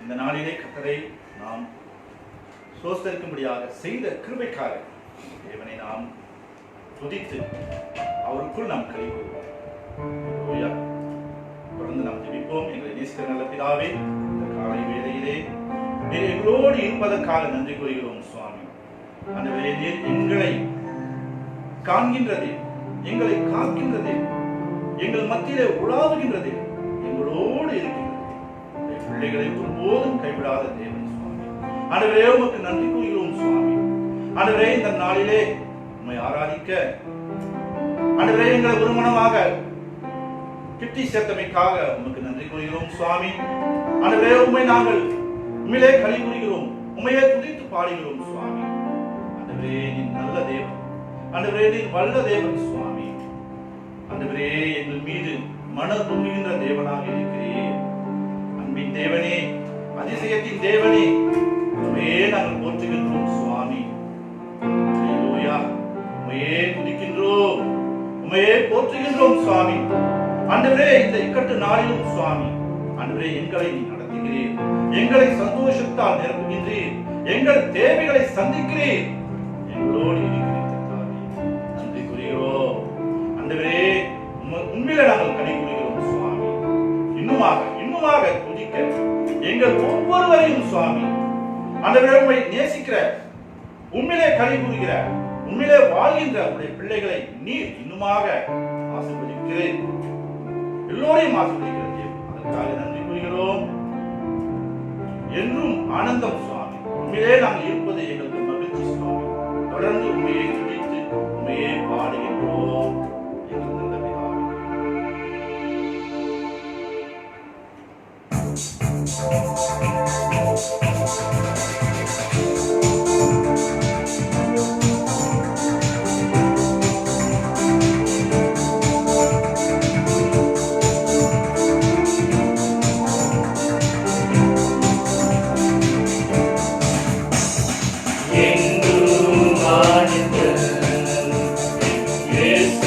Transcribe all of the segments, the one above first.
இந்த நாளிலே கர்த்தரை நாம் சோஸ்தரிக்கும்படியாக செய்த கிருபைக்காக தேவனை நாம் துதித்து அவருக்குள் நாம் கை கொள்வோம். தொடர்ந்து நாம் ஜெபிப்போம். எங்களை நேசிக்கிற நல்ல பிதாவே, இந்த காலை வேளையிலே நீர் எங்களோடு இருப்பதற்காக நன்றி கூறுகிறோம் சுவாமி. ஆண்டவரே, நீர் எங்களை காண்கின்றதே, எங்களை காக்கின்றதே, எங்கள் மத்தியிலே உலாவுகின்றதே, எங்களோடு இருக்கின்றது. பிள்ளைகளை ஒருபோதும் கைவிடாத தேவன் சுவாமி. ஆண்டவரே, உமக்கு நன்றி கூறுகிறோம் சுவாமி. ஆண்டவரே, இந்த நாளிலே உம்மை ஆராதிக்க ஆண்டவரே எங்களை ஒருமனமாக கிட்டி சேர்த்தமைக்காக உமக்கு நன்றி கூறுகிறோம் சுவாமி. ஆண்டவரே, உம்மை நாங்கள் உண்மையிலே களி கூறுகிறோம், உண்மையே துதித்து பாடுகிறோம் சுவாமி. ஆண்டவரே, நீ நல்ல தேவன். ஆண்டவரே, நீ வல்ல தேவன் சுவாமி. ஆண்டவரே, எங்கள் மீது மன பொங்குகின்ற தேவனாக இருக்கிறேன். அன்பின் தேவனே, அதிசயத்தின் தேவனே, உண்மையே நாங்கள் போற்றுகின்றோம் சுவாமி. அல்லேலூயா. உண்மையே துதிக்கின்றோம், உண்மையே போற்றுகின்றோம் சுவாமி. ஆண்டவரே, இந்த இக்கட்டு நாளிலும் சுவாமி, ஆண்டவரே, எங்களை நீ நடத்துகிறீர், எங்களை சந்தோஷத்தால் நிரப்புகின்றீர், எங்கள் தேவைகளை சந்திக்கிறீர், எங்களோடு நன்றி கூறுகிறோம். ஆண்டவரே, உண்மையில நாங்கள் கனி கூறுகிறோம் சுவாமி. இன்னுமாக துதிக்க எங்கள் ஒவ்வொருவரையும் சுவாமி, ஆண்டவரே, உம்மை நேசிக்கிற, உண்மையிலே கனி கூறுகிற, உண்மையிலே வாழ்கின்ற உடைய பிள்ளைகளை நீர் இன்னுமாக ஆசீர்வதிக்கிறேன், எல்லோரையும் ஆசீர்வதிக்கிறது. அதற்காக நன்றி கூறுகிறோம். என்றும் ஆனந்தம் சுவாமி. உண்மையிலே நாங்கள் இருப்பது எங்களுக்கு மகிழ்ச்சி சுவாமி. தொடர்ந்து உண்மையை துதித்து உண்மையே பாடுகின்றோம். எங்கள் நல்ல பிதாவே. Yes.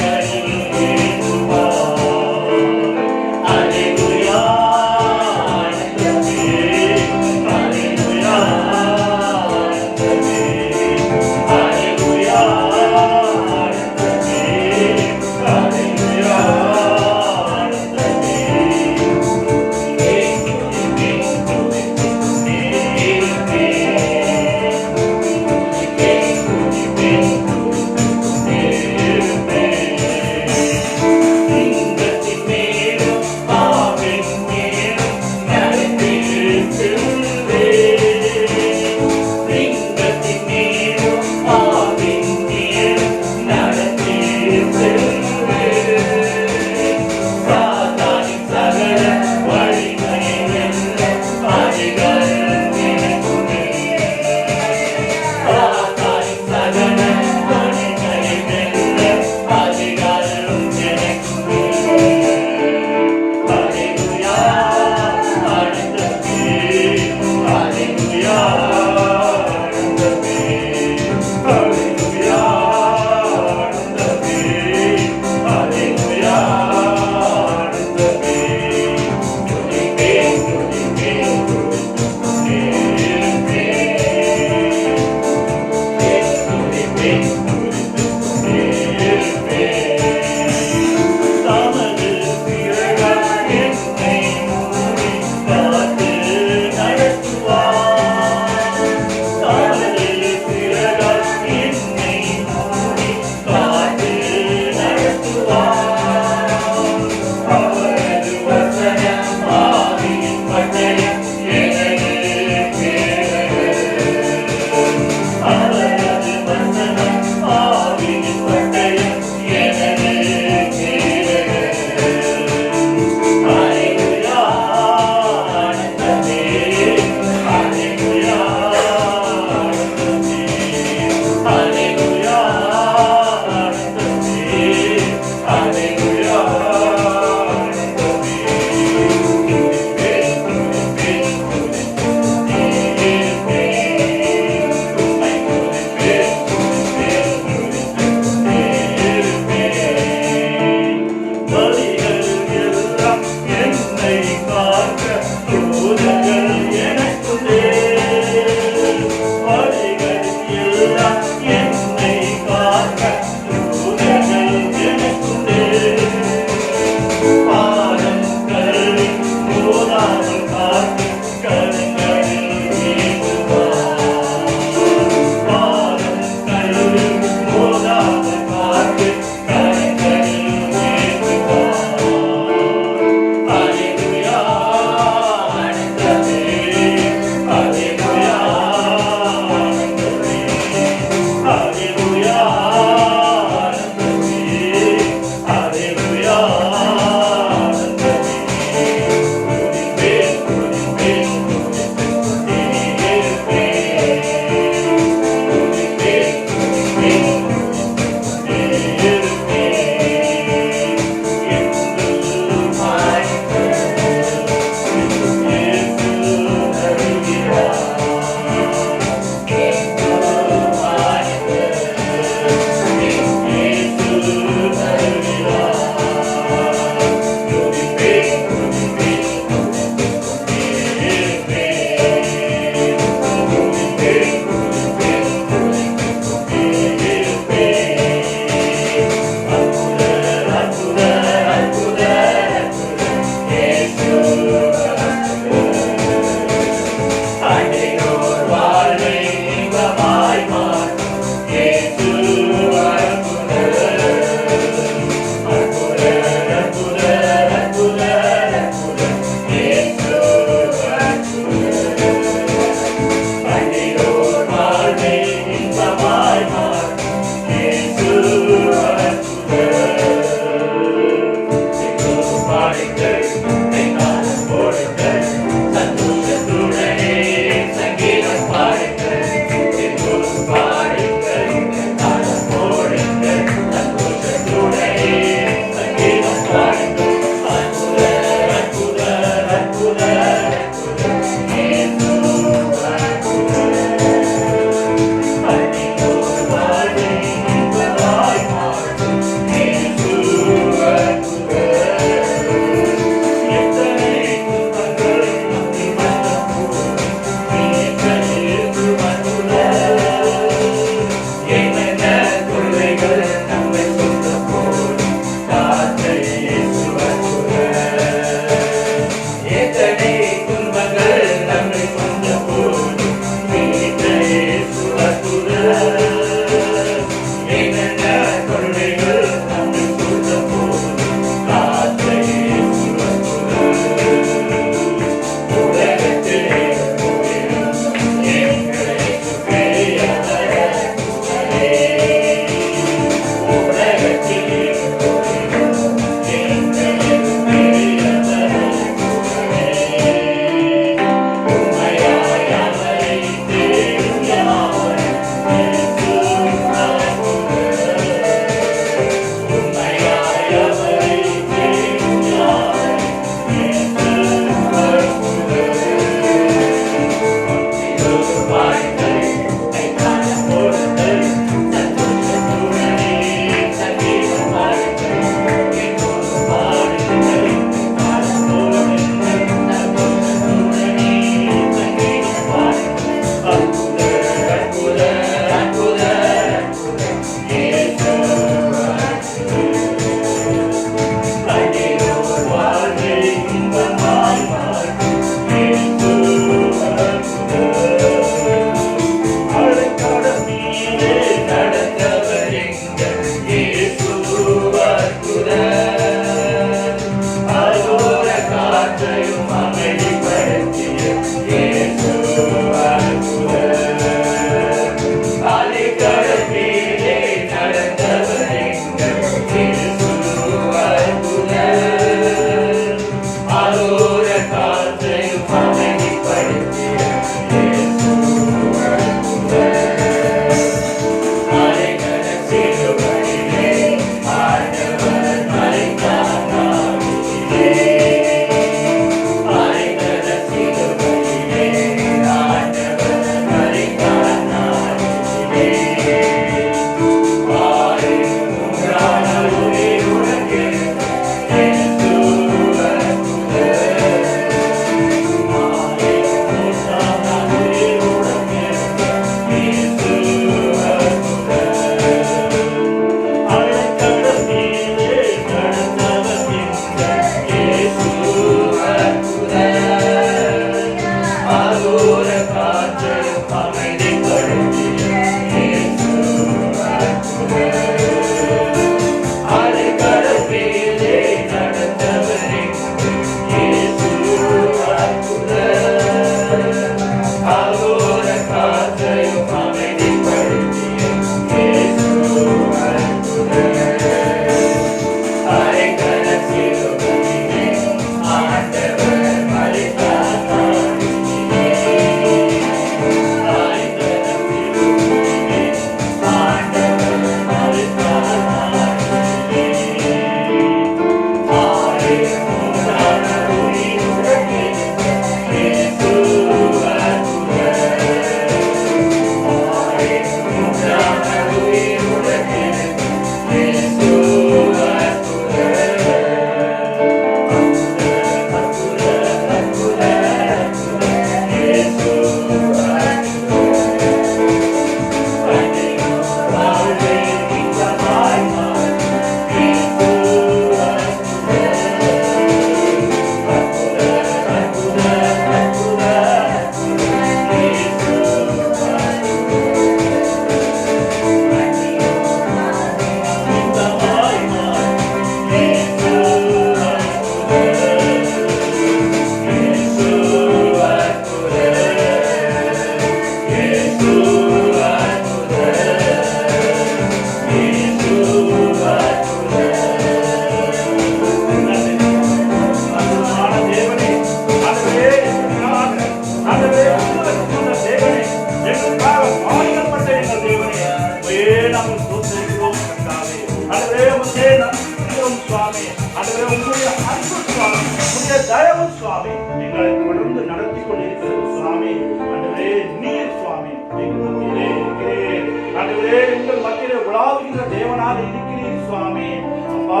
உங்களுடைய அன்பு சுவாமி, உங்களுடைய தயவு சுவாமி எங்களை தொடர்ந்து நடத்தி கொண்டிருக்கிறது சுவாமி. ஆண்டவரே நீர் சுவாமி எங்கள் மத்தியிலே இருக்கிறீர். ஆண்டவரே எங்கள் மத்தியிலே உலாவுகின்ற தேவனாக இருக்கிறீர் சுவாமி. அப்பா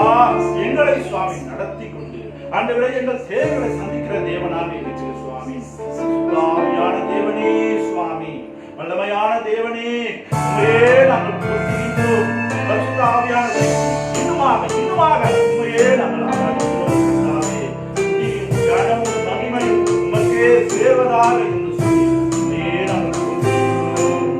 எங்களை சுவாமி நடத்தி கொண்டு ஆண்டவரே எங்கள் தேவைகளை சந்திக்கிற தேவனாக இருக்கிற சுவாமி. சுத்தாவியான தேவனே சுவாமி, வல்லமையான தேவனே, உண்மையே நாங்கள் போற்றுகின்றோம். பரிசுத்தாவியான இன்னுமாக உண்மையே நாங்கள் ஆராதிக்கிறோம். கனமும் மகிமையும் உமக்கே சேர்வதாக என்று சொல்லி உண்மையே நாங்கள் போற்றுகின்றோம்.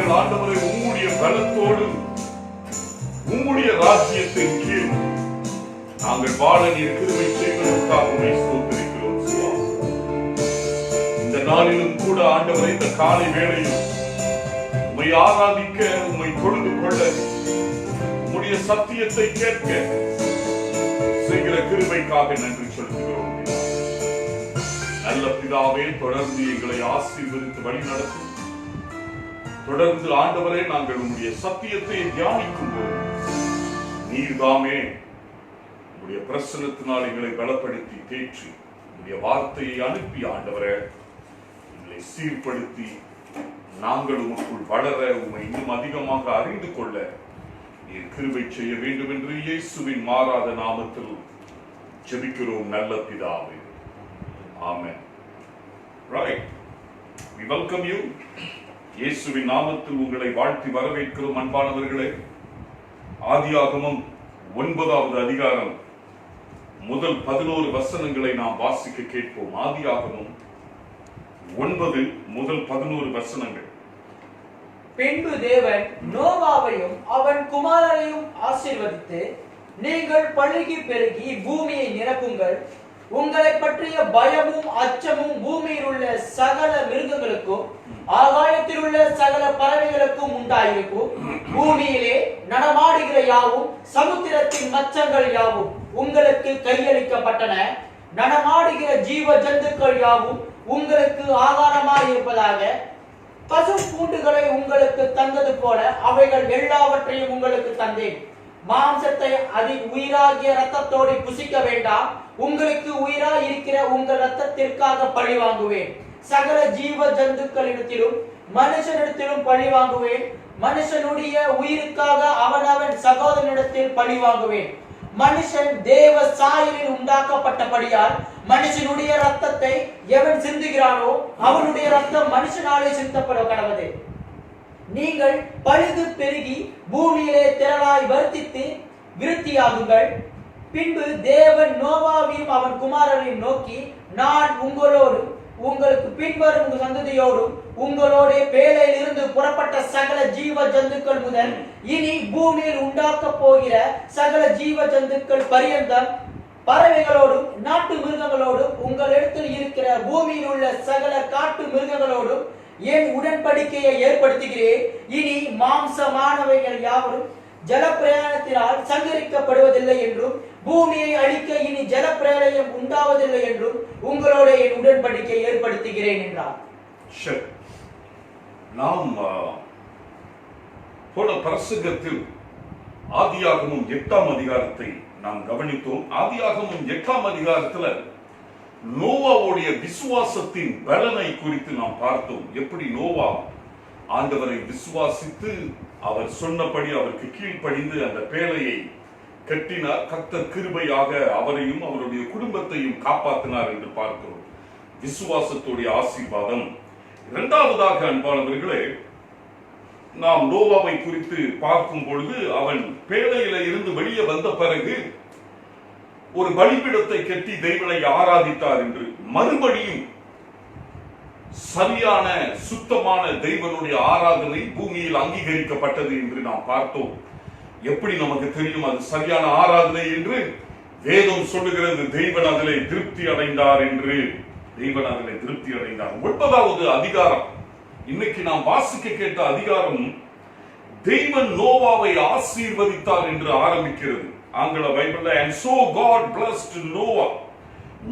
நாங்கள் ஆண்டவரை உம்முடைய பலத்தோடு உம்முடைய ராஜ்யத்தின் கீழ் நாங்கள் வாழ நீர் கிருபை செய்வதற்காக உம்மை ஸ்தோத்திரிக்கிறோம் சுவாமி. இந்த நாளிலும் கூட ஆண்டவரை இந்த காலை வேளையில் உம்மை ஆராதிக்க, உம்மை தொழுது கொள்ள, உம்முடைய சத்தியத்தை கேட்க செய்கிற கிருபைக்காக நன்றி செலுத்துகிறோம். நல்ல பிதாவே, தொடர்ந்து எங்களை ஆசீர்வதித்து வழி நடத்தும். தொடர்ந்து ஆண்டவரே நாங்கள் உம்முடைய சத்தியத்தை தியானிக்கும் போது நீர்தாமே உம்முடைய பிரசன்னத்தினால் எங்களை பலப்படுத்தி தேற்றி உம்முடைய வார்த்தையை அனுப்பி ஆண்டவரே எங்களை சீர்படுத்தி நாங்கள் உமக்குள் வளர, உம்மை இன்னும் அதிகமாக அறிந்து கொள்ள நீர் கிருபை செய்ய வேண்டும் என்று இயேசுவின் மாறாத நாமத்தில் ஜெபிக்கிறோம் நல்ல பிதாவே. ஆமென். Right. We welcome you. இயேசுவின் நாமத்தில் உங்களை வாழ்த்தி வரவேற்கிறோம் அன்பானவர்களே. ஆதியாகமம் 9வது அதிகாரம் முதல் 11 வசனங்களை நாம் வாசிக்க கேட்போம். ஆதியாகமம் 9 முதல் 11 வசனங்கள். பின்பு தேவன் நோவாவையும் அவன் குமாரரையும் ஆசீர்வதித்து, நீங்கள் பழுகி பெருகி பூமியை நிரப்புங்கள், உங்களை பற்றிய பயமும் அச்சமும் பூமியில் உள்ள சகல மிருகங்களுக்கும் ஆகாயத்தில் உள்ள சகல பறவைகளுக்கும் உண்டாயிருக்கும். பூமியிலே நடமாடுகிற யாவும் சமுத்திரத்தின் மச்சங்கள் யாவும் உங்களுக்கு கையளிக்கப்பட்டன. நடமாடுகிற ஜீவ ஜந்துக்கள் யாவும் உங்களுக்கு ஆகாரமாய் இருப்பதாக. பசும் பூண்டுகளை உங்களுக்கு தந்தது போல அவைகள் எல்லாவற்றையும் உங்களுக்கு தந்தேன். மாம்சத்தை அதில் உயிராகிய ரத்தத்தோடு புசிக்க வேண்டாம். உங்களுக்கு உயிராய் இருக்கிற உங்கள் ரத்தத்திற்காக பழி வாங்குவேன். சகல ஜீவ ஜந்துக்களிடத்திலும் மனுஷனிடத்திலும் பழி வாங்குவேன். மனுஷனுடைய உயிருக்காக அவனவன் சகோதரனிடத்தில் பழி வாங்குவேன். மனுஷன் தேவ சாயலில் உண்டாக்கப்பட்டபடியால் மனுஷனுடைய ரத்தத்தை எவன் சிந்துகிறானோ அவனுடைய ரத்தம் மனுஷனாலே சிந்தப்பட கடவுது. நீங்கள் பழுது பெருகி பூமியிலே திரளாய் வர்த்தித்து விருத்தியாகுங்கள். பின்பு தேவன் நோவாவையும் அவன் குமாரரையும் நோக்கி, நான் உங்களோடும் உங்களுக்கு பின்வரும் சந்ததியோடும் உங்களோட பேழையில் இருந்து புறப்பட்ட சகல ஜீவ ஜந்துக்கள் முதல் இனி பூமியில் உண்டாக்க போகிற சகல ஜீவ ஜந்துக்கள் பரியந்தம் பறவைகளோடும் நாட்டு மிருகங்களோடும் உங்களிடத்தில் இருக்கிற பூமியில் உள்ள சகல காட்டு மிருகங்களோடும் என் உடன்படிக்கையை ஏற்படுத்துகிறேன். இனி மாம்சமானவைகள் யாவரும் ஜலப்பிரயாணத்தினால் சங்கரிக்கப்படுவதில்லை என்றும் பூமியை அழிக்க இனி ஜலப்பிரளயம் உண்டாவதில்லை என்றும் உங்களோட என் உடன்படிக்கை ஏற்படுத்துகிறேன் என்றார். நாம் போன பிரசங்கத்தில் ஆதியாகமம் 8ஆம் அதிகாரத்தை நாம் கவனித்தோம். ஆதியாகமம் 8ஆம் அதிகாரத்துல நோவாவுடைய விசுவாசத்தின் பலனை குறித்து நாம் பார்த்தோம். எப்படி நோவா ஆண்டவரை விசுவாசித்து அவர் சொன்னபடி அவருக்கு கீழ்ப்படிந்து அந்த பேழையை கட்டினார். கர்த்தர் கிருபையாக அவரையும் அவருடைய குடும்பத்தையும் காப்பாற்றினார் என்று பார்க்கிறோம். விசுவாசத்துடைய ஆசீர்வாதம். இரண்டாவதாக அன்பானவர்களே, நாம் நோவாவை குறித்து பார்க்கும் பொழுது அவன் பேழையில இருந்து வெளியே வந்த பிறகு ஒரு பலிபீடத்தை கட்டி தெய்வனை ஆராதித்தார் என்று, மறுபடியும் சரியான சுத்தமான தெய்வனுடைய ஆராதனை பூமியில் அங்கீகரிக்கப்பட்டது என்று நாம் பார்த்தோம். எப்படி நமக்கு தெரியும் அது சரியான ஆராதனை என்று? வேதம் சொல்லுகிறது, தெய்வன் அதிலே திருப்தி அடைந்தார் என்று. தெய்வன் அதிலே திருப்தி அடைந்தார். 9வது அதிகாரம், இன்னைக்கு நாம் வாசிக்க கேட்ட அதிகாரம், தெய்வன் நோவாவை ஆசீர்வதித்தார் என்று ஆரம்பிக்கிறது. ஆங்கில பைபிள்ல and so God blessed Noah.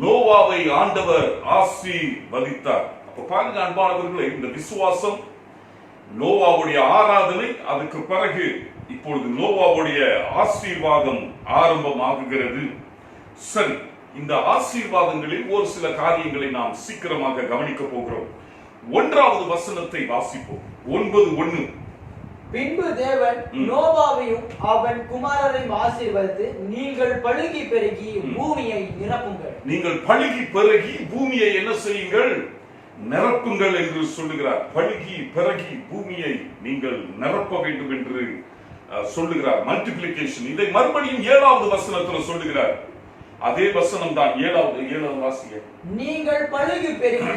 நோவாவை ஆண்டவர் ஆசீர்வதித்தார். அப்ப பாருங்க அன்பானவர்களே, இந்த விசுவாசம், நோவாவுடைய ஆராதனை, அதுக்கு பிறகு இப்பொழுது நோவாவுடைய ஆசீர்வாதம் ஆரம்பமாகுகிறது. சரி, இந்த ஆசீர்வாதங்களில் ஒரு சில காரியங்களை நாம் சீக்கிரமாக கவனிக்க போகிறோம். 1வது வசனத்தை வாசிப்போம். 9:1. பின்பு தேவன் நோவாவையும் அவன் குமாரரையும் ஆசீர்வதித்து, நீங்கள் பழுகி பெருகி பூமியை நிரப்புங்கள். நீங்கள் பழுகி பெருகி பூமியை என்ன செய்யுங்கள்? நிரப்புங்கள் என்று சொல்லுகிறார். பழுகி பெருகி பூமியை நீங்கள் நிரப்ப வேண்டும் என்று சொல்லுகிறார். மல்டிப்ளிகேஷன். இதை மறுபடியும் 7வது வசனத்தில் சொல்லுகிறார். அதே வசனம் தான் ஏழாவது வாசிங்க. நீங்கள் பழுகி பெருகி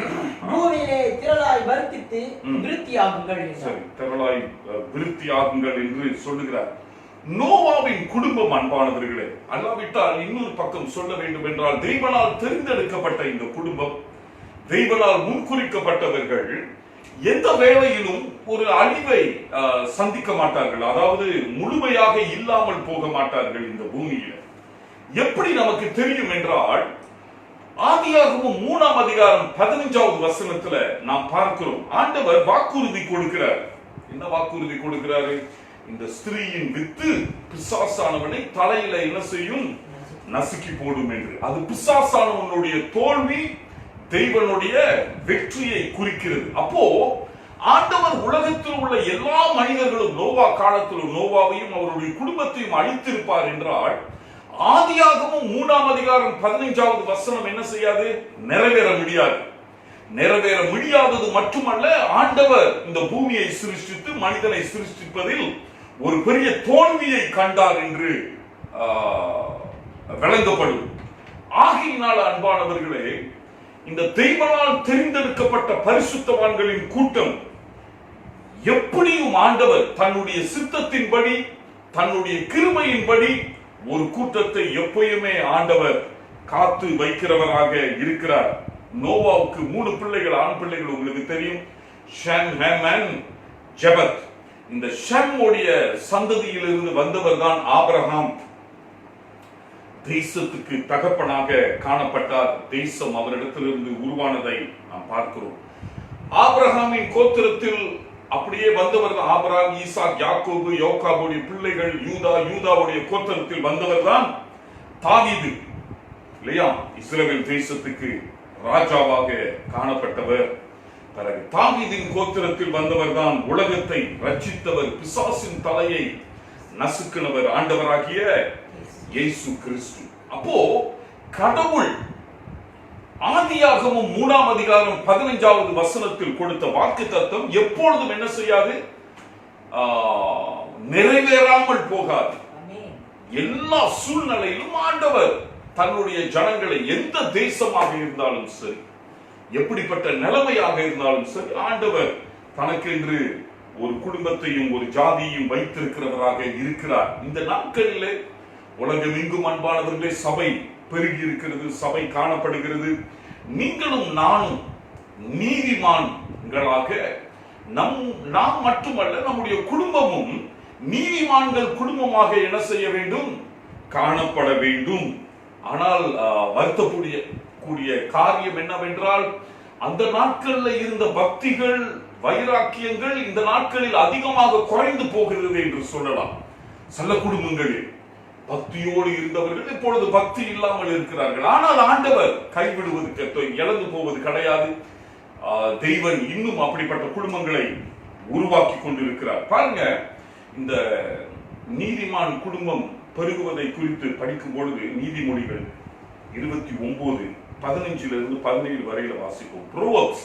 பூமியிலே திரளாய் வர்த்தித்து விருத்தியாகுங்கள். சரி, திரளாய் விருத்தியாகுங்கள் என்று சொல்லுகிறார். நோவாவின் குடும்பம் அன்பானவர்களே, அல்லாவிட்டால் இன்னொரு பக்கம் சொல்ல வேண்டும் என்றால் தேவனால் தெரிந்தெடுக்கப்பட்ட இந்த குடும்பம், தேவனால் முன்குறிக்கப்பட்டவர்கள் எந்த வேளையிலும் ஒரு அழிவை சந்திக்க மாட்டார்கள். அதாவது முழுமையாக இல்லாமல் போக மாட்டார்கள் இந்த பூமியில. எப்படி நமக்கு தெரியும் என்றால் ஆதியாகமம் 3ஆம் அதிகாரம் 15வது வசனத்துல நாம் பார்க்கிறோம். ஆண்டவர் வாக்குறுதி கொடுக்கிறார். என்ன வாக்குறுதி கொடுக்கிறாரு? இந்த ஸ்திரீயின் வித்து பிசாசானவனை தலையில என்ன செய்யும்? நசுக்கி போடும் என்று. அது பிசாசானவனுடைய தோல்வி, தெய்வனுடைய வெற்றியை குறிக்கிறது. அப்போ ஆண்டவர் உலகத்தில் உள்ள எல்லா மனிதர்களும் நோவா காலத்திலும் நோவாவையும் அவருடைய குடும்பத்தையும் அழித்திருப்பார் என்றால் ஆதியாகமம் 3ஆம் அதிகாரம் 15வது வசனம் என்ன செய்யாது? நிறைவேற முடியாது. நிறைவேற முடியாதது மட்டுமல்ல, ஆண்டவர் இந்த பூமியை சிருஷ்டித்து மனிதனை சிருஷ்டிப்பதில் ஒரு பெரிய தோல்வியை கண்டார் என்று விளங்கப்படும். ஆகையினால் அன்பானவர்களே, இந்த தெய்வனால் தெரிந்தெடுக்கப்பட்ட பரிசுத்தவான்களின் கூட்டம் எப்படியும் ஆண்டவர் தன்னுடைய சித்தத்தின்படி, தன்னுடைய கிருபையின்படி ஒரு கூட்டத்தை எப்பயுமே ஆண்டவர் காத்து வைக்கிறவராக இருக்கிறார். நோவாவுக்கு 3 பிள்ளைகள், ஆண் பிள்ளைகள் உங்களுக்கு தெரியும். ஷம், ஹேம் அண்ட் ஜெபத். இந்த ஷம் உடைய சந்ததியிலிருந்து வந்தவர் தான் ஆபிரகாம். தேசத்துக்கு தகப்பனாக காணப்பட்டார். தேசம் அவரிடத்திலிருந்து உருவானதை நாம் பார்க்கிறோம். ஆபிரகாமின் கோத்திரத்தில் அப்படியே வந்தவர் தான் ஆபிரகாம், ஈசாக், யாக்கோபு, யோகாபுடைய பிள்ளைகள் யூதா. யூதாவுடைய கோத்திரத்தில் வந்தவர் தான் தாவீது இல்லையா? இஸ்ரவேல் தேசத்துக்கு ராஜாவாக காணப்பட்டவர். பிறகு தாவீதின் கோத்திரத்தில் வந்தவர் தான் உலகத்தை ரட்சித்தவர், பிசாசின் தலையை நசுக்கினவர், ஆண்டவராகிய இயேசு கிறிஸ்து. அப்போ கடவுள் ஆதியாகமம் 3ஆம் அதிகாரம் 15வது வசனத்தில் கொடுத்த வாக்குத்தத்தம் எப்பொழுதும் என்ன செய்யாது? நிறைவேறாமல் போகாது. எல்லா சூழ்நிலையிலும் ஆண்டவர் தன்னுடைய ஜனங்களை, எந்த தேசமாக இருந்தாலும் சரி, எப்படிப்பட்ட நிலைமையாக இருந்தாலும் சரி, ஆண்டவர் தனக்கென்று ஒரு குடும்பத்தையும் ஒரு ஜாதியையும் வைத்திருக்கிறவராக இருக்கிறார். இந்த நாட்களிலே உலகம் எங்கும் அன்பானவர்களே சபை பெருகி இருக்கிறது, சபை காணப்படுகிறது. நீங்களும் நானும் நீதிமான்களாக நாம் மட்டுமல்ல, நம்முடைய குடும்பமும் நீதிமான்கள் குடும்பமாக என்ன செய்ய வேண்டும்? காணப்பட வேண்டும். ஆனால் வருத்தக்கூடிய காரியம் என்னவென்றால், அந்த நாட்களில் இருந்த பக்திகள், வைராக்கியங்கள் இந்த நாட்களில் அதிகமாக குறைந்து போகிறது என்று சொல்லலாம். சில குடும்பங்களில் பக்தியோடு இருந்தவர்கள் இப்பொழுது பக்தி இல்லாமல் இருக்கிறார்கள். ஆனால் ஆண்டவர் கைவிடுவது, இழந்து போவது கிடையாது. தெய்வன் இன்னும் அப்படிப்பட்ட குடும்பங்களை உருவாக்கி கொண்டிருக்கிறார். பாருங்க, இந்த நீதிமான் குடும்பம் பெருகுவதை குறித்து படிக்கும் பொழுது நீதிமொழிகள் 29:15-17 வரையில வாசிப்போம். Proverbs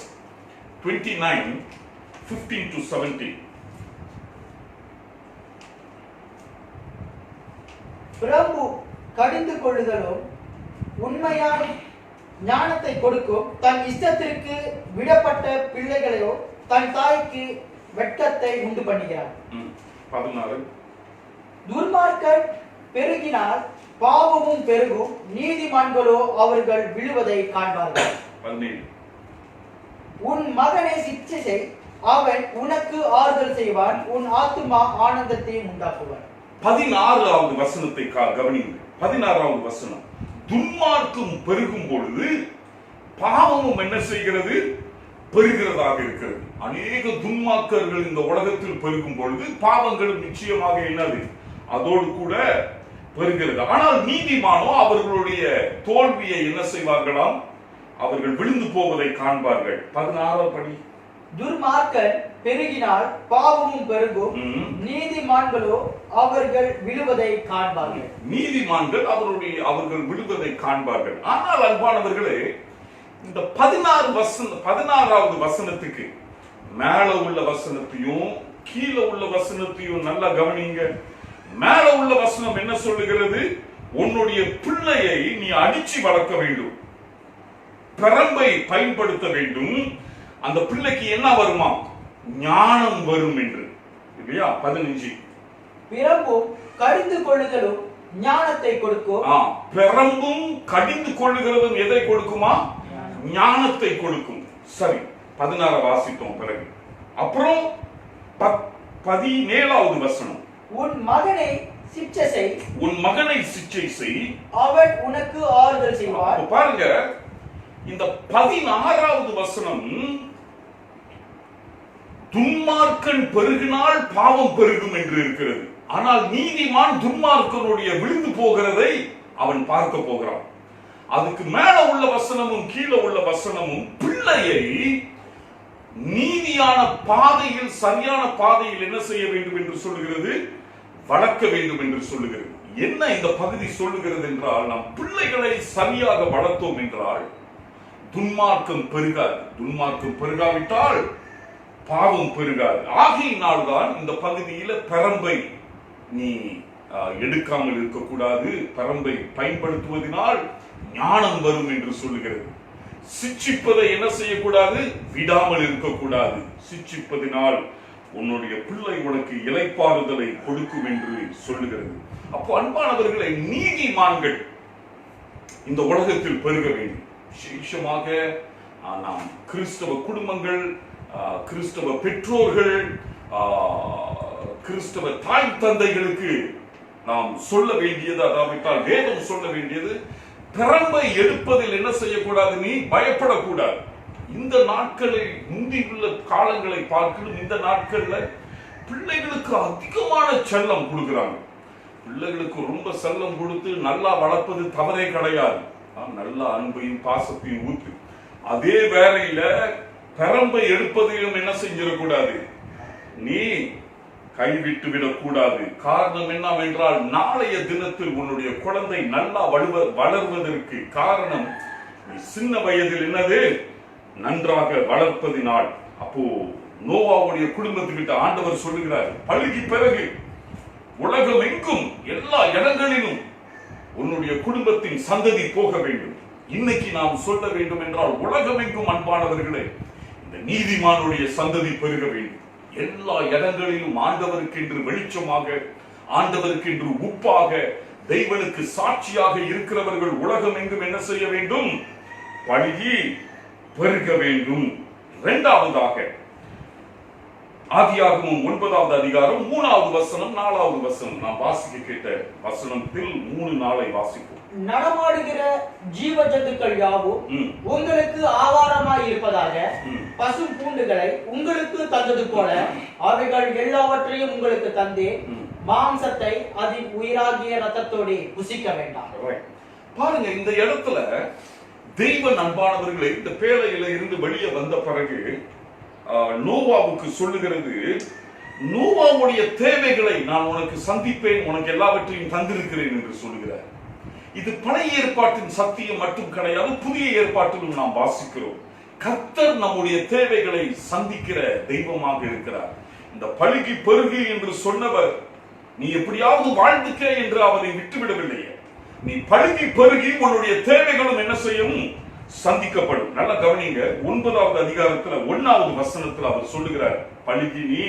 29:15-17. பிரபு கடிந்து கொள்ளுதலும் உண்மையான ஞானத்தை கொடுக்கும். தன் இஷ்டத்திற்கு விடப்பட்ட பிள்ளைகளையோ தன் தாய்க்கு வெட்கத்தை உண்டு பண்ணுகிறார். 16. துர்மார்க்கர் பெருகினால் பாவமும் பெருகும், நீதிமான்களோ அவர்கள் விழுவதை காண்பார்கள். 17. உன் மகனை சிற்றை செய், அவன் உனக்கு ஆறுதல் செய்வான், உன் ஆத்துமா ஆனந்தத்தையும் உண்டாக்குவான். 16வது வசனத்தை கவனியுங்கள். 16வது வசனம், துன்மார்க்கம் பெருகும் பொழுது பாவமும் என்ன செய்கிறது? பெருகிறதாக இருக்கிறது. அநேக துன்மார்க்கர்கள் இந்த உலகத்தில் பெருகும் பொழுது பாவங்களும் நிச்சயமாக என்னது? அதோடு கூட பெருகிறது. ஆனால் நீதிமானோ அவர்களுடைய தோல்வியை என்ன செய்வார்களாம்? அவர்கள் விழுந்து போவதை காண்பார்கள். 16வது படி, துர்மார்க்கன் பெருகினால் பாவமும் பெருகும், நீதிமான்களோ அவர்கள் விழுவதை காண்பார்கள். நீதிமான்கள் அவர்கள் விழுவதை காண்பார்கள். ஆனால் அன்பானவர்களே, இந்த 16வது வசனத்துக்கு மேல உள்ள வசனத்தையும் கீழே உள்ள வசனத்தையும் நல்லா கவனிங்க. மேல உள்ள வசனம் என்ன சொல்லுகிறது? உன்னுடைய பிள்ளையை நீ அடிச்சு வளர்க்க வேண்டும், பிரம்பை பயன்படுத்த வேண்டும். அந்த பிள்ளைக்கு என்ன வருமா? ஞானம் வரும் என்று, இல்லையா? 15 பிரம்பும் கடிந்து கொள்ளுதலும் ஞானத்தை கொடுக்கும். பிரம்பும் கடிந்து கொள்ளுகிறதும் எதை கொடுக்குமா? ஞானத்தை கொடுக்கும். சரி, 16 வாசித்தோம். பிறகு அப்புறம் 17வது வசனம், உன் மகனை சிட்சை செய், உன் மகனை சிட்சை செய், அவன் உனக்கு ஆறுதல் செய்வார். பாருங்க, இந்த 16வது வசனம், துன்மார்க்கன் பெருகினால் பாவம் பெருகும் என்று இருக்கிறது. ஆனால் நீதிமான் துன்மார்க்கனுடைய விழுந்து போகிறதை அவன் பார்க்க போகிறான். அதுக்கு மேல உள்ள வசனமும் கீழே உள்ள வசனமும் பிள்ளையை நீதியான பாதையில், சரியான பாதையில் என்ன செய்ய வேண்டும் என்று சொல்லுகிறது? வளர்க்க வேண்டும் என்று சொல்லுகிறது. என்ன இந்த பகுதி சொல்லுகிறது என்றால், நம் பிள்ளைகளை சரியாக வளர்த்தோம் என்றால் துன்மார்க்கம் பெருகாது. துன்மார்க்கம் பெருகாவிட்டால் பாவம் பெருகாது. ஆகையினால் தான் இந்த பகுதியில பிரம்பை நீ எடுக்காமல் இருக்கக்கூடாது, பிரம்பை பயன்படுத்துவதனால் ஞானம் வரும் என்று சொல்லுகிறது. சிட்சிப்பதை என்ன செய்யக்கூடாது? விடாமல் இருக்கக்கூடாது. சிட்சிப்பதினால் உன்னுடைய பிள்ளை உனக்கு இளைப்பாறுதலை கொடுக்கும் என்று சொல்லுகிறது. அப்போ அன்பானவர்களை, நீதிமான்கள் இந்த உலகத்தில் பெருக வேண்டும். விசேஷமாக நாம் கிறிஸ்தவ குடும்பங்கள், கிறிஸ்தவ பெற்றோர்கள், கிறிஸ்தவ தாய் தந்தைகளுக்கு நாம் சொல்ல வேண்டியது, அதாவது வேதம் சொல்ல வேண்டியது, பிரம்பை எடுப்பதில் என்ன செய்யக்கூடாது? நீ பயப்படக்கூடாது. இந்த நாட்களில், முந்தியுள்ள காலங்களை பார்க்கணும், இந்த நாட்கள்ல பிள்ளைகளுக்கு அதிகமான செல்லம் கொடுக்கிறாங்க. பிள்ளைகளுக்கு ரொம்ப செல்லம் கொடுத்து நல்லா வளர்ப்பது தவறே கிடையாது. நல்ல அன்பையும் பாசத்தையும் ஊத்து. அதே வேளையில பிரம்பை எடுப்பதையும் என்ன செஞ்சிடக்கூடாது? நீ கைவிட்டு விடக்கூடாது. காரணம் என்னவென்றால், நாளைய தினத்தில் உன்னுடைய குழந்தை நல்லா வளர்வதற்கு காரணம் நீ சின்ன வயதில் என்னது? நன்றாக வளர்ப்பதினால். அப்போ நோவாவுடைய குடும்பத்துக்கிட்ட ஆண்டவர் சொல்லுகிறார், பழுகி பிறகு உலகம் எங்கும் எல்லா இடங்களிலும் உன்னுடைய குடும்பத்தின் சந்ததி போக வேண்டும். இன்னைக்கு நாம் சொல்ல வேண்டும் என்றால், உலகம் எங்கும் அன்பானவர்களே, இந்த நீதிமானுடைய சந்ததி பெருக வேண்டும். எல்லா இடங்களிலும் ஆண்டவருக்கு என்று வெளிச்சமாக, ஆண்டவருக்கு என்று உப்பாக, தெய்வனுக்கு சாட்சியாக இருக்கிறவர்கள் உலகம் எங்கும் என்ன செய்ய வேண்டும்? பழுகி பெருக வேண்டும். இரண்டாவதாக, ஆதியாகமம் 9வது அதிகாரம் 3வது வசனம் 4வது வசனம் நாம் வாசிக்க கேட்ட வசனத்தில் 3-4 வாசிப்போம். நடமாடுகிற ஜீவ ஜந்துக்கள் யாவும் உங்களுக்கு ஆகாரமாய் இருப்பதாக பசும் பூண்டுகளை உங்களுக்கு தந்தது போல அவைகள் எல்லாவற்றையும் உங்களுக்கு தந்தே மாம்சத்தை அதில் உயிராகிய ரத்தத்தோடு புசிக்க வேண்டாம். பாருங்க, இந்த இடத்துல தெய்வ அன்பானவர்களை இந்த பேழையில இருந்து வெளியே வந்த பிறகு நோவாவுக்கு சொல்லுகிறது, நோவாவுடைய தேவைகளை நான் உனக்கு சந்திப்பேன், உனக்கு எல்லாவற்றையும் தந்திருக்கிறேன் என்று சொல்லுகிறார். இது பழைய ஏற்பாட்டின் சத்தியம் மட்டும் கிடையாது, புதிய ஏற்பாட்டிலும் நாம் வாசிக்கிறோம். கர்த்தர் நம்முடைய தேவைகளை சந்திக்கிற தெய்வமாக இருக்கிறார். இந்த பழுகி பெருகி என்று சொன்னவர், நீ எப்படியாவது வாழ்ந்துக்க என்று அவரை விட்டுவிடவில்லையே. நீ பழுகி பெருகி உன்னுடைய தேவைகளும் என்ன செய்யும்? சந்திக்கப்படும். நல்லா கவனிங்க, 9வது அதிகாரத்துல 1வது வசனத்துல அவர் சொல்லுகிறார், பழுகி நீ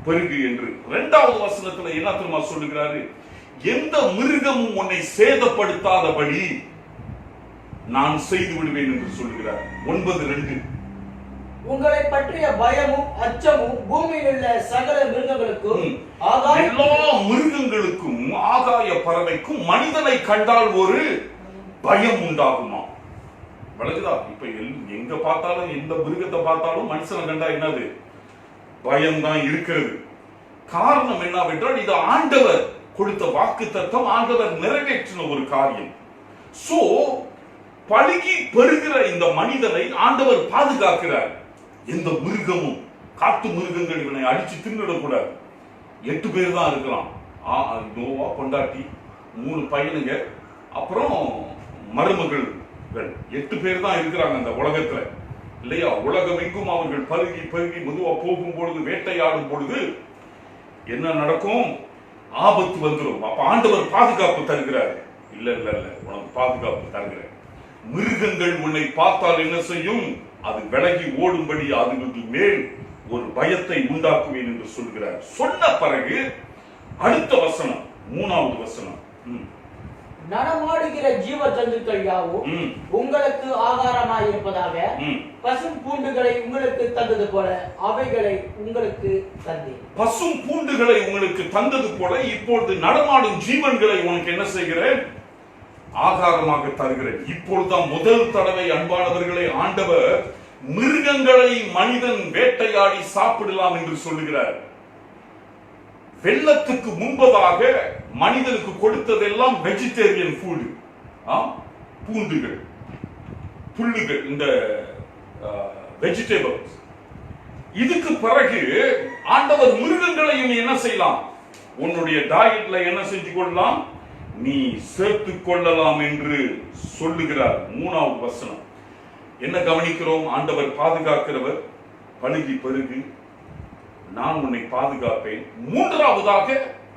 பெருகு என்று. 2வது வசனத்துல என்ன தெரியுமா சொல்லுகிறாரு? எந்த மிருகமும் உன்னை சேதப்படுத்தாதபடி நான் செய்து விடுவேன் என்று சொல்லுகிறார். 9:2. உங்களை பற்றிய பயமும் அச்சமும் பூமியில் உள்ள சகல மிருகங்களுக்கும், எல்லா மிருகங்களுக்கும், ஆகாய பறவைக்கும் மனிதனை கண்டால் ஒரு பயம் உண்டாகுமா? வழங்குதா? இப்ப எங்க பார்த்தாலும், எந்த மிருகத்தை பார்த்தாலும் மனுஷனை கண்டா என்னது? பயம்தான் இருக்கிறது. காரணம் என்னவென்றால், இது ஆண்டவர் கொடுத்த வாக்கு தத்தம், ஆண்டவர் நிறைவேற்றின ஒரு காரியம். சோ பழுகி பெறுகிற இந்த மனிதனை ஆண்டவர் பாதுகாக்கிறார். எந்த மிருகமும், காட்டு மிருகங்கள் இவனை அடிச்சு தின்னுடக்கூடாது. 8 பேர் தான் இருக்கலாம். நோவா, பொண்டாட்டி, 3 பையனுங்க, அப்புறம் மருமகள், 8 பேர் தான் இருக்கிறாங்க அந்த உலகத்துல, இல்லையா? உலகம் எங்கும் அவர்கள் பருகி பருகி மெதுவா போகும் பொழுது, வேட்டையாடும் பொழுது என்ன நடக்கும்? ஆபத்து வந்துடும். அப்ப ஆண்டவர் பாதுகாப்பு தருகிறார். இல்ல இல்ல இல்ல, உனக்கு பாதுகாப்பு தருகிறேன். மிருகங்கள் உன்னை பார்த்தால் என்ன செய்யும்? அது விலகி ஓடும்படி அதுக்கு மேல் ஒரு பயத்தை உண்டாக்குவேன் என்று சொல்கிறார். சொன்ன பிறகு அடுத்த வசனம், 3வது வசனம், நடமாடுகிற ஜீவ ஜந்துக்கள் யாவும் உங்களுக்கு ஆகாரமாய் இருப்பதாக பசும் பூண்டுகளை உங்களுக்கு தந்தது போல அவைகளை உங்களுக்கு தந்தேன். பசும் பூண்டுகளை உங்களுக்கு தந்தது போல இப்பொழுது நடமாடும் ஜீவன்களை உனக்கு என்ன செய்கிறேன்? ஆகாரமாக தருகிறேன். இப்பொழுதுதான் முதல் தடவை அன்பானவர்களை ஆண்டவர் மிருகங்களை மனிதன் வேட்டையாடி சாப்பிடலாம் என்று சொல்லுகிறார். வெள்ளத்துக்கு முன்பதாக மனிதனுக்கு கொடுத்ததெல்லாம் வெஜிடேரியன் ஃபுட், பூண்டுகள், புல்லுகள், இந்த வெஜிடபிள்ஸ். இதுக்கு பிறகு ஆண்டவர் மிருகங்களையும் என்ன செய்யலாம்? உன்னுடைய டயட்ல என்ன செஞ்சு கொள்ளலாம்? நீ சேர்த்துக் கொள்ளலாம் என்று சொல்லுகிறார். 3வது வசனம் என்ன கவனிக்கிறோம்? ஆண்டவர் பாதுகாக்கிறவர், பழுகி பெருகு, நான் உன்னை பாதுகாப்பேன். 3வதாக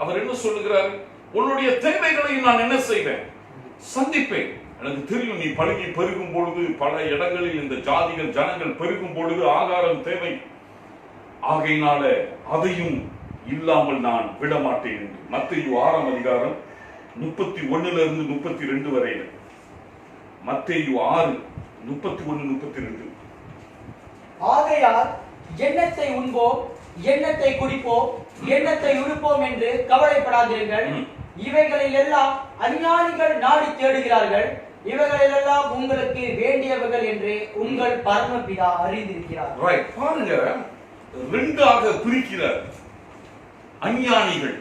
அவர் என்ன சொல்லுகிறார்? உன்னுடைய தேவைகளையும் நான் என்ன செய்வேன்? சந்திப்பேன். எனக்கு தெரியும் நீ பழுகி பெருகும் பொழுது பல இடங்களில் இந்த ஜாதிகள் ஜனங்கள் பெருகும் பொழுது ஆகாரம் தேவை, ஆகையினால அதையும் இல்லாமல் நான் விடமாட்டேன் என்று மத்தேயு 6ஆம் அதிகாரம் 31 32 வரை. மத்தேயு 6:31-32. ஆகையால் எண்ணத்தை உண்போம், எண்ணத்தை குடிப்போம், எண்ணத்தை உடுப்போம் என்று கவலைப்படாதீர்கள். இவைகளில் எல்லாம் அஞ்ஞானிகள் நாடி தேடுகிறார்கள். இவைகளில் எல்லாம் உங்களுக்கு வேண்டியவர்கள் என்று உங்கள் பரமபிதா அறிந்திருக்கிறார். பாருங்க, 2ஆக பிரிக்கிறார். அஞ்ஞானிகள்,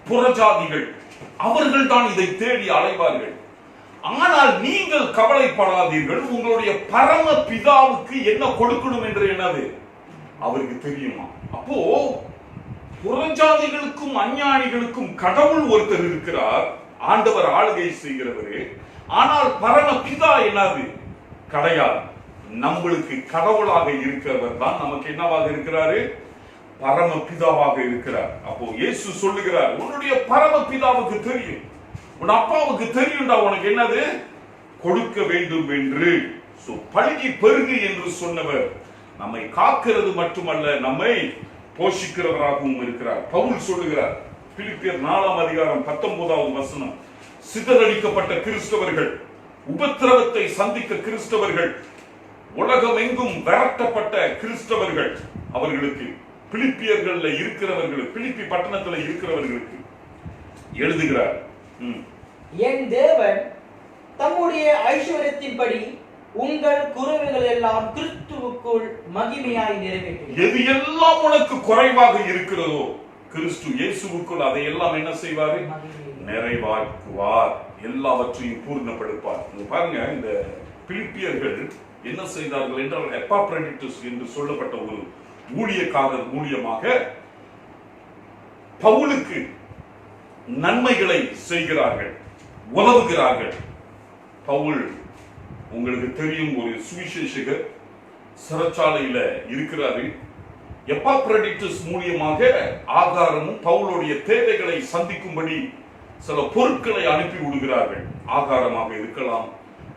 புறஜாதிகள், அவர்கள் தான் இதை தேடி அலைவார்கள். ஆனால் நீங்கள் கவலைப்படாதீர்கள், உங்களுடைய பரம பிதாவுக்கு என்ன கொடுக்கணும் என்று என்னது அவருக்கு தெரியுமா? அப்போ புறஜாதிகளுக்கும் அஞ்ஞானிகளுக்கும் கடவுள் ஒருத்தர் இருக்கிறார், ஆண்டவர் ஆளுகை செய்கிறவரு. ஆனால் பரம பிதா என்னது கிடையாது. நம்மளுக்கு கடவுளாக இருக்கிறவர் தான் நமக்கு என்னவாக இருக்கிறாரு? பரம பிதாவாக இருக்கிறார். அப்போ இயேசு சொல்லுகிறார், உன்னுடைய பரம பிதாவுக்கு தெரியும், உன் அப்பாவுக்கு தெரியும்டா உனக்கு என்னது கொடுக்க வேண்டும் என்று. பழுகி பெருகு என்று சொன்னவர் நம்மை காக்கிறது மட்டுமல்ல, நம்மை போஷிக்கிறவராகவும் இருக்கிறார். பவுல் சொல்லுகிறார், பிலிப்பியர் 4ஆம் அதிகாரம் 19வது வசனம், சிதறடிக்கப்பட்ட கிறிஸ்தவர்கள், உபத்திரவத்தை சந்திக்க கிறிஸ்தவர்கள், உலகம் எங்கும் விரட்டப்பட்ட கிறிஸ்தவர்கள், அவர்களுக்கு பிலிப்பியர்கள் இருக்கிறவர்களுக்கு, பிலிப்பி பட்டணத்தில் இருக்கிறவர்களுக்கு எழுதுகிறார். என் தேவன் தம்முடைய ஐஸ்வர்யத்தின்படி உங்கள் குறைவுகள் எல்லாம் கிறிஸ்துவுக்குள் மகிமையாய் நிறைவேற்றும். எது எல்லாம் உனக்கு குறைவாக இருக்கிறதோ கிறிஸ்து இயேசுவுக்குள் அதையெல்லாம் என்ன செய்வாரு? நிறைவாக்குவார், எல்லாவற்றையும் பூர்ணப்படுப்பார். பாருங்க, இந்த பிலிப்பியர்கள் என்ன செய்தார்கள் என்றால், எப்பாப்ரடிட்டஸ் என்று சொல்லப்பட்ட ஒரு ஊழியக்காரர் மூலியமாக பவுலுக்கு நன்மைகளை செய்கிறார்கள், உதவுகிறார்கள். பவுல் உங்களுக்கு தெரியும், ஒரு சுவிசேஷகர், சிறைச்சாலையில இருக்கிறாரு. எப்பாப்ரடிட்டஸ் மூலியமாக ஆகாரமும் பவுலுடைய தேவைகளை சந்திக்கும்படி சில பொருட்களை அனுப்பி விடுகிறார்கள். ஆகாரமாக இருக்கலாம்,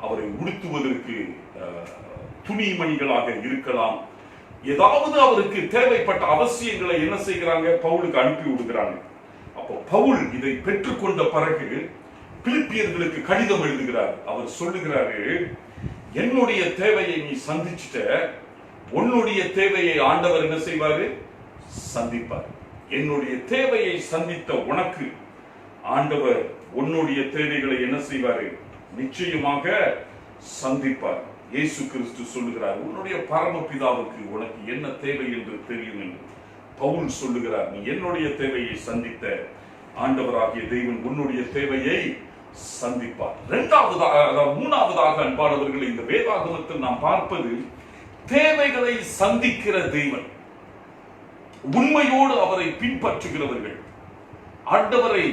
அவரை உடுத்துவதற்கு துணிமணிகளாக இருக்கலாம், ஏதாவது அவருக்கு தேவைப்பட்ட அவசியங்களை என்ன செய்கிறாங்க? பவுலுக்கு அனுப்பி விடுகிறாங்க. அப்போ பவுல் இதை பெற்றுக்கொண்ட பிறகு பிலிப்பியர்களுக்கு கடிதம் எழுதுகிறார். அவர் சொல்லுகிறாரு, என்னுடைய தேவையை நீ சந்திச்சிட்ட, உன்னுடைய தேவையை ஆண்டவர் என்ன செய்வாரு? சந்திப்பார். என்னுடைய தேவையை சந்தித்த உனக்கு ஆண்டவர் உன்னுடைய தேவைகளை என்ன செய்வாரு? நிச்சயமாக சந்திப்பார். இயேசு கிறிஸ்து சொல்லுகிறார், உன்னுடைய பரமபிதாவுக்கு உனக்கு என்ன தேவை என்று தெரியும் என்று. பவுல் சொல்லுகிறார், நீ என்னுடைய தேவையை சந்தித்த ஆண்டவராகிய தெய்வன் உன்னுடைய தேவையை சந்திப்பார். மூணாவதாக அன்பானவர்கள், இந்த வேதாகமத்தில் நாம் பார்ப்பது தேவைகளை சந்திக்கிற தெய்வன், உண்மையோடு அவரை பின்பற்றுகிறவர்கள், ஆண்டவரை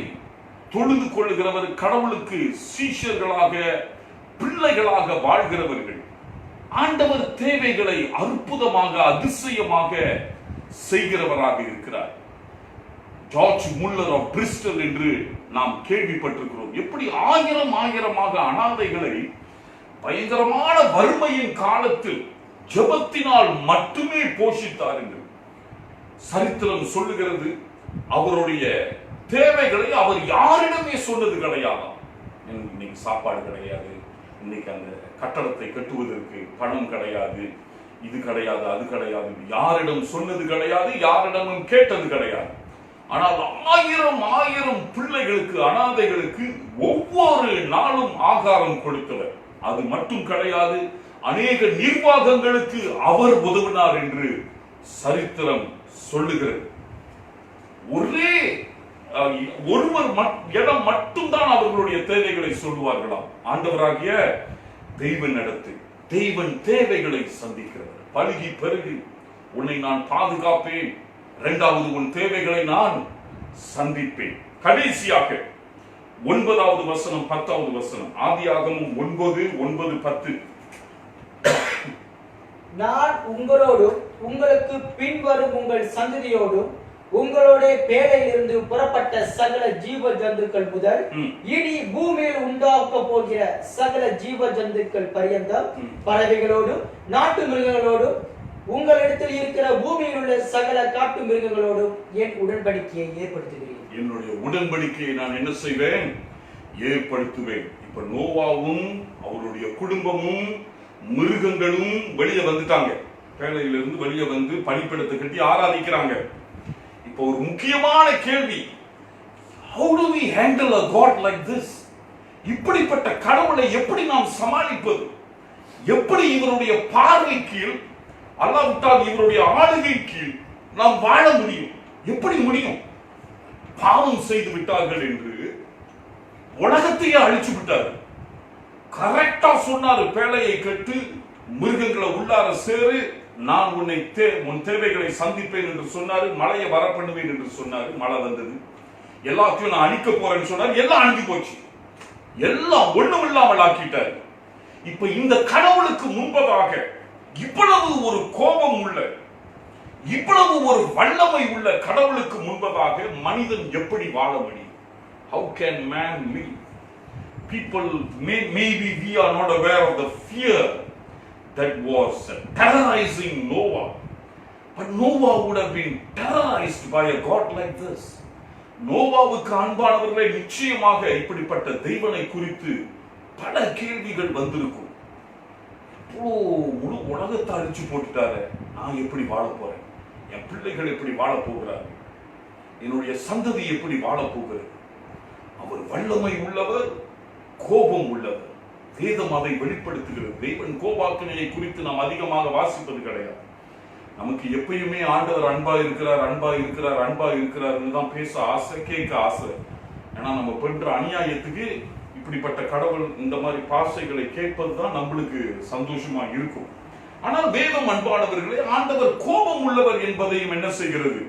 தொழுது கொள்ளுகிறவர், கடவுளுக்கு சீஷர்களாக பிள்ளைகளாக வாழ்கிறவர்கள். ஆண்டவர் தேவைகளை அற்புதமாக அதிசயமாக செய்கிறவராக இருக்கிறார். ஜார்ஜ் முல்லர் ஆஃப் பிரிஸ்டல் என்று நாம் கேள்விப்பட்டிருக்கிறோம். எப்படி ஆயிரமாக அனாதைகளை பயங்கரமான வறுமையின் காலத்தில் ஜெபத்தினால் மட்டுமே போஷித்தார் என்று சரித்திரம் சொல்லுகிறது. அவருடைய தேவைகளை அவர் யாரிடமே சொன்னது கிடையாது. இன்னைக்கு சாப்பாடு கிடையாது, இன்னைக்கு அந்த கட்டடத்தை கட்டுவதற்கு பணம் கிடையாது, இது கிடையாது, அது கிடையாது, யாரிடம் சொன்னது கிடையாது, யாரிடமும் கேட்டது கிடையாது. ஆனால் ஆயிரம் பிள்ளைகளுக்கு, அனாதைகளுக்கு ஒவ்வொரு நாளும் ஆகாரம் கொடுத்தவர். அது மட்டும் கிடையாது, அநேக நிர்வாகங்களுக்கு அவர் உதவினார் என்று சரித்திரம் சொல்லுகிறது. ஒருவர் இடம் மட்டும்தான் அவர்களுடைய தேவைகளை சொல்லுவார்களாம். ஆண்டவராகிய தெய்வன் நடத்து, தெய்வன் தேவைகளை சந்திக்கிறார். பழுகி பெருகி உன்னை நான் பாதுகாப்பேன், இரண்டாவது உன் தேவைகளை நான் சந்திப்பேன். கடைசியாக 9வது வசனம் 10வது வசனம், ஆதியாகமம் 9:9-10. நான் உங்களோடும் உங்களுக்கு பின்வரும் உங்கள் சந்ததியோடும் உங்களோட பேழையிலிருந்து புறப்பட்ட சகல ஜீவ ஜந்துக்கள் முதல் இனி பூமியில் உண்டாக்க போகிற சகல ஜீவ ஜந்துக்கள் பரியந்தம் பறவைகளோடும் நாட்டு மிருகங்களோடும் உங்களிடத்தில் இருக்கிற பூமியில் உள்ள சகல காட்டு மிருகங்களோடும் என் உடன்படிக்கையை ஏற்படுத்துகிறேன். என்னுடைய உடன்படிக்கையை நான் என்ன செய்வேன்? ஏற்படுத்துவேன். இப்ப நோவாவும் அவருடைய குடும்பமும் மிருகங்களும் வெளியே வந்துட்டாங்க. பேழையிலிருந்து வெளியே வந்து பணிப்பிடத்தை கட்டி ஆராதிக்கிறாங்க. இப்போ ஒரு முக்கியமான கேள்வி, how do we handle a God like this? இப்படிப்பட்ட கடவுளை எப்படி நாம் சமாளிப்பது? எப்படி இவருடைய பார்வை கீழ், அல்லாவிட்டால் இவருடைய ஆளுகை கீழ் நாம் வாழ முடியும்? எப்படி முடியும்? பாவம் செய்து விட்டார்கள் என்று உலகத்தையே அழிச்சு விட்டார்கள். கரெக்டா சொன்னாரு, பேழையை கட்டு, மிருகங்களை உள்ளார சேரு, நான் உன் தேவைகளை சந்திப்பேன் என்று சொன்னாரு. மழையை வர பண்ணுவேன் என்று சொன்னாரு. மழை வந்தது. எல்லாத்தையும் நான் அழிக்க போறேன்னு சொன்னாரு. எல்லாம் அழிஞ்சு போச்சு. எல்லாம் ஒண்ணும் இல்லாமல் ஆக்கிட்டாரு. இப்ப இந்த கடவுளுக்கு முன்பதாக இவ்வளவு ஒரு கோபம் உள்ள, இவ்வளவு ஒரு வல்லமை உள்ள கடவுளுக்கு முன்பதாக மனிதன் எப்படி வாழ முடியும்? How can man live? People maybe we are not aware of the fear that was terrorizing Noah, but Noah would have been terrorized by a God like this. நோவாவுக்கு அன்பானவர்களே, நிச்சயமாக இப்படிப்பட்ட தெய்வனை குறித்து பல கேள்விகள் வந்திருக்கும். முழு உலகத்தை அழிச்சு போட்டுட்டாரு, நான் எப்படி வாழ போறேன்? என் பிள்ளைகள் எப்படி வாழ போகிறார்? என்னுடைய சந்ததி எப்படி வாழ போகிறது? அவர் வல்லமை உள்ளவர், கோபம் உள்ளவர். வேதம் அதை வெளிப்படுத்துகிறது. தெய்வன் கோபாக்கினையை குறித்து நாம் அதிகமாக வாசிப்பது கிடையாது. நமக்கு எப்பயுமே ஆண்டவர் அன்பா இருக்கிறார், அன்பா இருக்கிறார், அன்பா இருக்கிறார் தான் பேச ஆசை, கேட்க ஆசை. ஏன்னா நம்ம பண்ற அநியாயத்துக்கு இப்படிப்பட்ட கடவுள் இந்த மாதிரி பாசைகளை கேட்பதுதான் நம்மளுக்கு சந்தோஷமா இருக்கும். ஆனால் வேதம் அன்பானவர்களே, ஆண்டவர் கோபம் உள்ளவர் என்பதையும் என்ன செய்கிறது?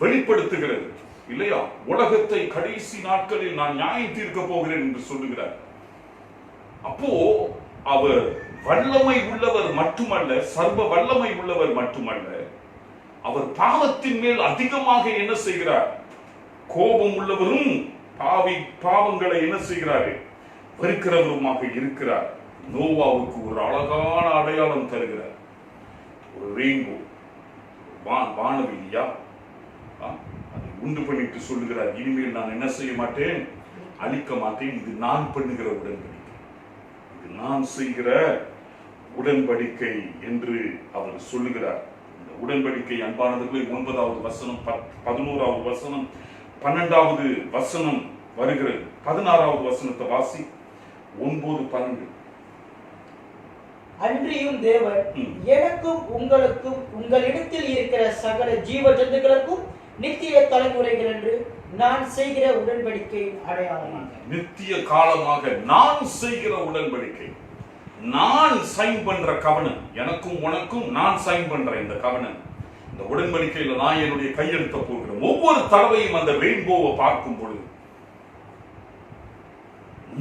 வெளிப்படுத்துகிறது இல்லையா? உலகத்தை கடைசி நாட்களில் நான் நியாயம் தீர்க்க போகிறேன் என்று சொல்லுகிறார். அப்போ அவர் வல்லமை உள்ளவர் மட்டுமல்ல, சர்வ வல்லமை உள்ளவர் மட்டுமல்ல, அவர் பாவத்தின் மேல் அதிகமாக என்ன செய்கிறார்? கோபம் உள்ளவரும் பாவங்களை என்ன செய்கிறாரு? வெறுக்கிறவருமாக இருக்கிறார். நோவாவுக்கு ஒரு அழகான அடையாளம் தருகிறார். ஒரு ரெயின்போ, வானவில்லையா, அதை உண்டு பண்ணிட்டு சொல்லுகிறார், இனிமேல் நான் என்ன செய்ய மாட்டேன்? அழிக்க மாட்டேன். இது நான் பண்ணுகிற உடன்படிக்கை, இது நான் செய்கிற உடன்படிக்கை என்று அவர் சொல்லுகிறார். இந்த உடன்படிக்கை அன்பானவர்களை 9வது வசனம், 11வது வசனம், 12வது வசனம் வருகிறது. 16வது வசனத்தை வாசி. 9:12. அன்றியும் தேவன் எனக்கும் உங்களுக்கும் உங்களிடத்தில் இருக்கிற சகல ஜீவ ஜந்துக்களுக்கும் நித்திய தலைமுறைகள் என்று நான் செய்கிற உடன்படிக்கையின் அடையாளமாக, நித்திய காலமாக நான் செய்கிற உடன்படிக்கை, நான் சைன் பண்ற கவனம், எனக்கும் உனக்கும் நான் சைன் பண்ற இந்த கவனம், இந்த உடன்படிக்கையில நான் என்னுடைய கையெழுத்த போகிறேன். ஒவ்வொரு தடவையும் அந்த ரெயின்போவை பார்க்கும் பொழுது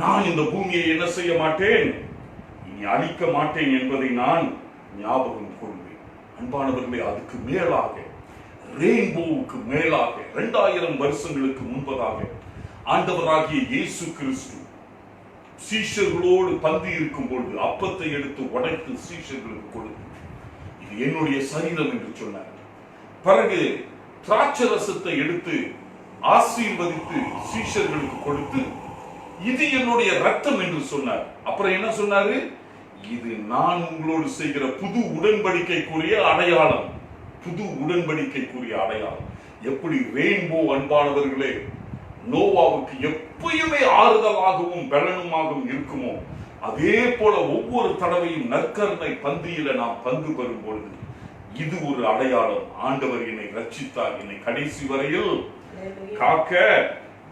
நான் இந்த பூமியை என்ன செய்ய மாட்டேன்? இனி அழிக்க மாட்டேன் என்பதை நான் ஞாபகம் கொள்வேன். அன்பானவர்களே, அதுக்கு மேலாக, ரெயின்போவுக்கு மேலாக 2000 வருஷங்களுக்கு முன்பதாக ஆண்டவராகிய இயேசு கிறிஸ்து சீஷர்களோடு பந்தி இருக்கும் பொழுது அப்பத்தை எடுத்து உடைத்து சீஷர்களுக்கு கொடுத்து இது என்னுடைய சரீரம் என்று சொன்னார். பிறகு திராட்சை ரசத்தை எடுத்து ஆசீர்வதித்து சீஷர்களுக்கு கொடுத்து இது என்னுடைய ரத்தம் என்று சொன்னார். அப்புறம் என்ன சொன்னாரு? இது நான் உங்களோடு செய்கிற புது உடன்படிக்கைக்குரிய அடையாளம். புது உடன்படிக்கைக்குரிய அடையாளம். எப்படி ரெயின்போ அன்பானவர்களே நோவாவுக்கு எப்பயுமே ஆறுதலாகவும் பலனுமாகவும் இருக்குமோ அதே போல ஒவ்வொரு தடவையும் நற்கருணை பந்தியில நாம் பங்கு பெறும் பொழுது இது ஒரு அடையாளம். ஆண்டவர் என்னை ரட்சித்தார், என்னை கடைசி வரையில் காக்க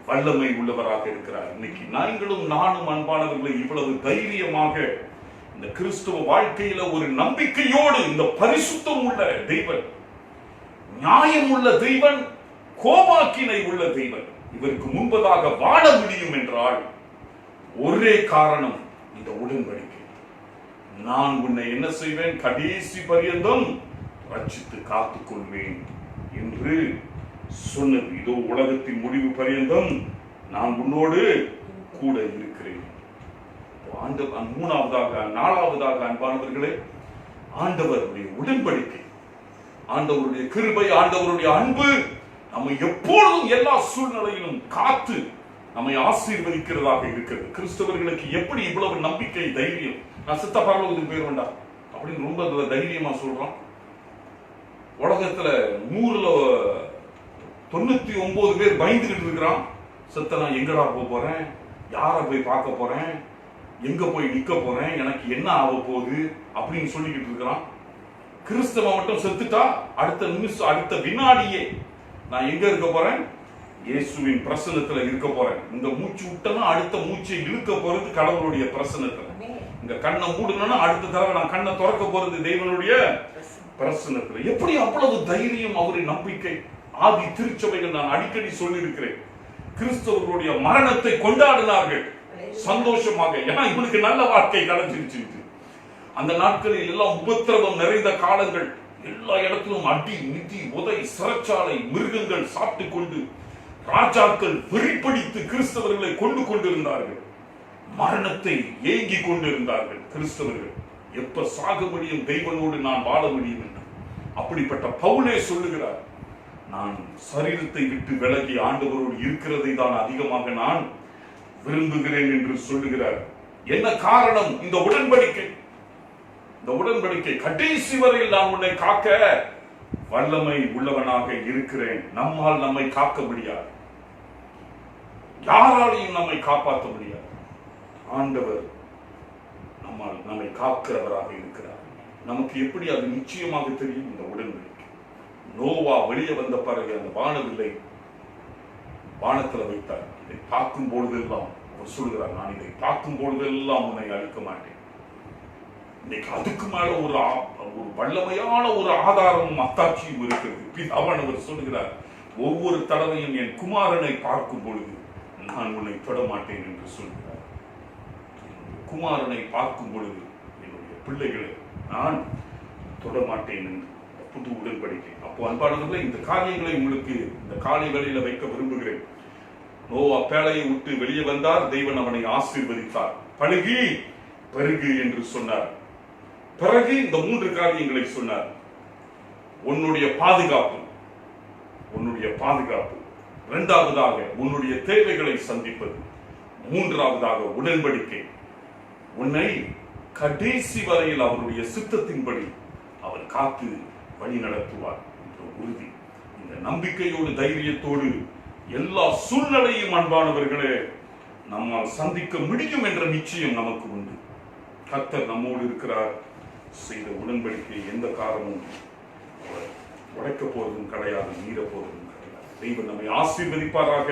வல்லமை உள்ளவராக இருக்கிறார். இன்னைக்கு நீங்களும் நானும் அன்பானவர்களை இவ்வளவு தைரியமாக இந்த கிறிஸ்துவ வாழ்க்கையில ஒரு நம்பிக்கையோடு இந்த பரிசுத்தம் உள்ள தெய்வன், நியாயம் உள்ள தெய்வன், கோபாக்கினை உள்ள தெய்வன் இவருக்கு முன்பதாக வாழ முடியும் என்றால் ஒரே காரணம் இந்த உடன்படிக்கை. நான் உன்னை என்ன செய்வேன்? கடைசி பரியந்தம் ரட்சித்து காத்துக் கொள்வேன் என்று சொன்னது. இதோ உலகத்தின் முடிவு பரியந்தம் நான் உன்னோடு கூட இருக்கிறேன். மூணாவதாக நாலாவதாக அன்பானவர்களே ஆண்டவருடைய உடன்படிக்கை, ஆண்டவருடைய கிருபை, ஆண்டவருடைய அன்பு நம்மை எப்பொழுதும் எல்லா சூழ்நிலையிலும் காத்து நம்மை ஆசீர்வதிக்கிறதாக இருக்கிறது. கிறிஸ்தவர்களுக்கு எப்படி இவ்வளவு நம்பிக்கை, தைரியம்? நான் சித்த பரலோகத்துக்கு போய் வேண்டாம் அப்படின்னு ரொம்ப தைரியமா சொல்றான். உலகத்துல 199 பேர் பயந்துகிட்டு இருக்கிறான். சித்த நான் எங்கடா போறேன், யார போய் பார்க்க போறேன், எங்க போய் நிக்க போறேன், எனக்கு என்ன ஆக போகுது அப்படின்னு சொல்லிக்கிட்டு இருக்கிறான். கிறிஸ்தவ மட்டும் செத்துட்டா அடுத்த நிமிஷம் அடுத்த வினாடியே நான் எங்க இருக்க போறேன்? இயேசுவின் பிரசன்னத்துல இருக்க போறேன். இந்த மூச்சு விட்டனா அடுத்த மூச்சை இழுக்க போறது கடவுளுடைய பிரசன்னத்துல. இந்த கண்ணை மூடணும்னா அடுத்த தடவை நான் கண்ணை திறக்க போறது தெய்வனுடைய பிரசன்னத்துல. எப்படி அவ்வளவு தைரியம், அவரின் நம்பிக்கை! ஆதி திருச்சபைகள் நான் அடிக்கடி சொல்லி இருக்கிறேன், கிறிஸ்தவர்களுடைய மரணத்தை கொண்டாடினார்கள் சந்தோஷமாக. ஏன்னா இவனுக்கு நல்ல வாழ்க்கை கிடைச்சிருச்சு. அந்த நாட்களில் எல்லாம் உபத்திரவம் நிறைந்த காலங்கள், எல்லா இடத்திலும் அடி, மிதி, உதை, சிறைச்சாலை, மிருகங்கள் சாப்பிட்டு கொண்டு ராஜாக்கள் வெறிப்பிடித்து கிறிஸ்தவர்களை கொண்டு கொண்டிருந்தார்கள். மரணத்தை ஏங்கி கொண்டிருந்தார்கள் கிறிஸ்தவர்கள். எப்ப சாக முடியும், தெய்வனோடு நான் வாழ முடியும் என்று. அப்படிப்பட்ட பவுலே சொல்லுகிறார், நான் சரீரத்தை விட்டு விலகி ஆண்டவரோடு இருக்கிறதை தான் அதிகமாக நான் விரும்புகிறேன் என்று சொல்லுகிறார். என்ன காரணம்? இந்த உடன்படிக்கை. இந்த உடன்படிக்கை கடைசி வரையில் நான் உன்னை காக்க வல்லமை உள்ளவனாக இருக்கிறேன். நம்மால் நம்மை காக்க முடியாது, யாராலையும் நம்மை காப்பாற்ற முடியாது. ஆண்டவர் நம்மால் நம்மை காக்கிறவராக இருக்கிறார். நமக்கு எப்படி அது நிச்சயமாக தெரியும்? இந்த உடன்படிக்கை. நோவா வெளியே வந்த பிறகு அந்த வானவில்லை வானத்தில் வைத்தார். இதை பார்க்கும் பொழுதெல்லாம் அவர் சொல்கிறார், நான் இதை பார்க்கும் பொழுதெல்லாம் உன்னை அழிக்க மாட்டேன். இன்னைக்கு அதுக்கு மேல ஒரு வல்லமையான ஒரு ஆதாரமும் அத்தாட்சியும் இருக்கிறது. பிதாவானவர் சொல்கிறார், ஒவ்வொரு தடவையும் என் குமாரனை பார்க்கும் பொழுது நான் உன்னை தொட மாட்டேன் என்று சொல்கிறார். குமாரனை பார்க்கும் பொழுது என்னுடைய பிள்ளைகளை நான் தொட மாட்டேன் என்று புது உடன்படிக்கை. அப்போ அன்பானவர்களே, இந்த காரியங்களை உங்களுக்கு இந்த காலை வேளையில வைக்க விரும்புகிறேன். நோவா பேழையை விட்டு வெளியே வந்தார், தெய்வன் அவனை ஆசீர்வதித்தார். பழுகி பெருகு என்று சொன்னார். பிறகு இந்த 3 காரியங்களை சொன்னார். உன்னுடைய பாதுகாப்பு, உன்னுடைய பாதுகாப்பு. இரண்டாவதாக உன்னுடைய தேவைகளை சந்திப்பது. மூன்றாவதாக உடன்படிக்கை. உன்னை கடைசி வரையில் அவருடைய சித்தத்தின்படி அவர் காத்து வழி நடத்துவார் என்ற உறுதி. இந்த நம்பிக்கையோடு தைரியத்தோடு எல்லா சூழ்நிலையும் அன்பானவர்களே நம்மால் சந்திக்க முடியும் என்ற நிச்சயம் நமக்கு உண்டு. கர்த்தர் நம்மோடு இருக்கிறார். செய்த உடன்படிக்கை எந்த காரணமும் உடைக்க போவதும் கிடையாது, மீற போவதும் கிடையாது. தெய்வம் நம்மை ஆசீர்வதிப்பாராக.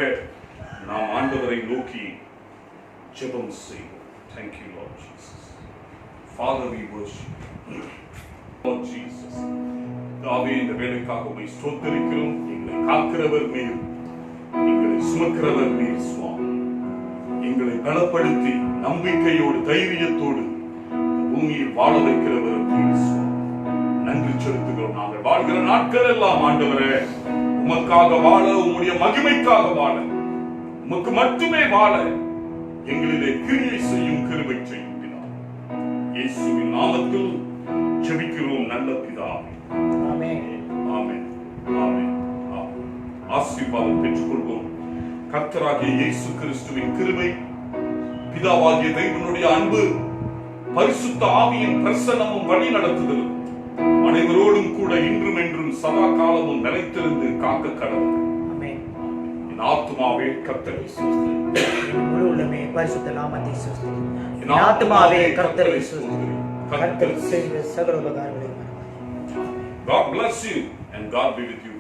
நாம் ஆண்டவரை நோக்கி ஜெபம் செய்வோம். Thank you, Lord Jesus. Father, we worship you. Lord Jesus, தாவே இந்த வேலைக்காக உம்மை ஸ்தோத்திரிக்கிறோம். எங்களை காக்கிறவர் நீர், எங்களை சுமக்கிறவர் நீர் சுவாமி. எங்களை பலப்படுத்தி நம்பிக்கையோடு தைரியத்தோடு பூமியில் வாழ வைக்கிறவர் நீர் சுவாமி. நன்றி செலுத்துகிறோம். நாங்கள் வாழ்கிற நாட்கள் எல்லாம் ஆண்டவரே உமக்காக வாழ, உம்முடைய மகிமைக்காக வாழ, உமக்கு மட்டுமே வாழ எங்களிலே கிரியை செய்யும் கிருபை செய்யும் பிதா. இயேசுவின் நாமத்தில் ஜெபிக்கிறோம் நல்ல பிதாவே. ஆமென். ஆமென். ஆமென். ஆமென். ஆசீர்வாதம் பெற்றுக்கொள்வோம். கர்த்தராகிய இயேசு கிறிஸ்துவின் கிருபை, பிதாவாகிய தேவனுடைய அன்பு, பரிசுத்த ஆவியின் பிரசன்னமும் வழி நடத்துதலும் அனைவரோடும் கூட இன்றும் என்றும் சதா காலமும் நிலைத்திருந்து காக்க கடவுள். ஆமென். என் ஆத்துமாவே கர்த்தரை ஸ்தோத்திரி. என் முழு உள்ளமே பரிசுத்த நாமத்தை ஸ்தோத்திரி. என் என் ஆத்துமாவே கர்த்தரை ஸ்தோத்திரி. ஸ்தோத்திரி. கர்த்தர் செய்த சகல உபகாரங்களையும் God bless you and God be with you.